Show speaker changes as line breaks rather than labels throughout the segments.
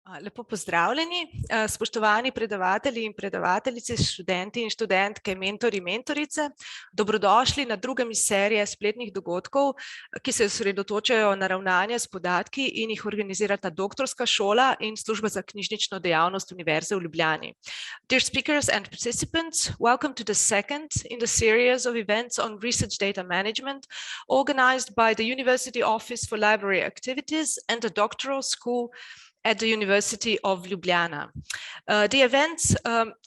Lepo pozdravljeni, spoštovani predavatelji in predavateljice, študenti in študentke, mentori in mentorice. Dobrodošli na drugem iz serije spletnih dogodkov, ki se osredotočajo na ravnanje s podatki in jih organizirata Doktorska šola in služba za knjižnično dejavnost Univerze v Ljubljani. Dear speakers and participants, welcome to the second in the series of events on research data management organized by the University Office for Library Activities and the Doctoral School at the University of Ljubljana. The events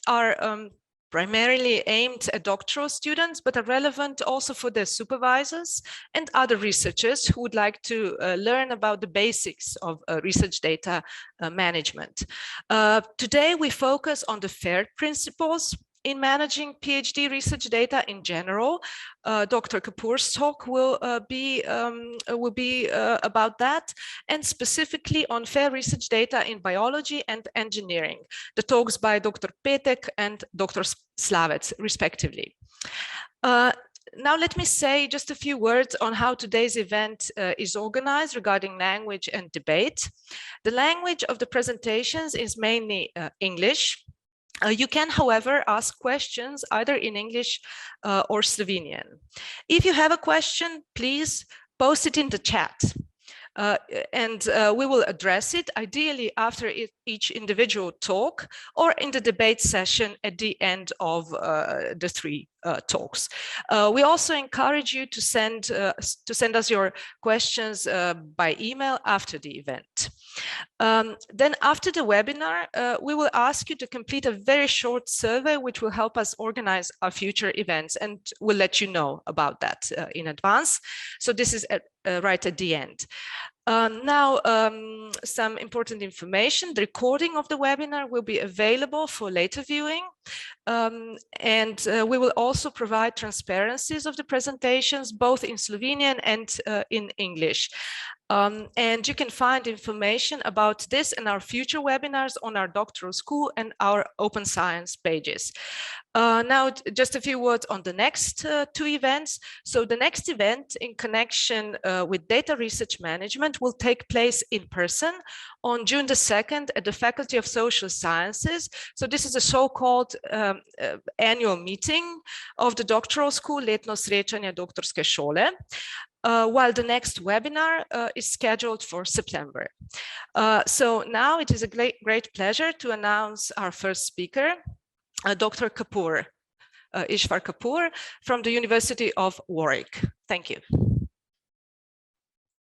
are primarily aimed at doctoral students, but are relevant also for their supervisors and other researchers who would like to learn about the basics of research data management. Today we focus on the FAIR principles in managing PhD research data in general. Dr. Kapoor's talk will be about that, and specifically on fair research data in biology and engineering. The talks by Dr. Petek and Dr. Slavec, respectively. Now let me say just a few words on how today's event is organized regarding language and debate. The language of the presentations is mainly English. You can, however, ask questions either in English or Slovenian. If you have a question, please post it in the chat. And we will address it ideally after each individual talk or in the debate session at the end of the three talks. We also encourage you to send us your questions by email after the event. Then after the webinar, we will ask you to complete a very short survey which will help us organize our future events, and we'll let you know about that in advance. So this is right at the end. Now, some important information. The recording of the webinar will be available for later viewing, and we will also provide transparencies of the presentations, both in Slovenian and in English. And you can find information about this and our future webinars on our Doctoral School and our Open Science pages. Now, just a few words on the next two events. So the next event in connection with data research management will take place in person on June the 2nd at the Faculty of Social Sciences. So this is a so-called annual meeting of the Doctoral School, letno srečanje Doktorske šole. While the next webinar is scheduled for September. So now it is a great pleasure to announce our first speaker, Dr. Kapoor, Ishwar Kapoor from the University of Warwick. Thank you.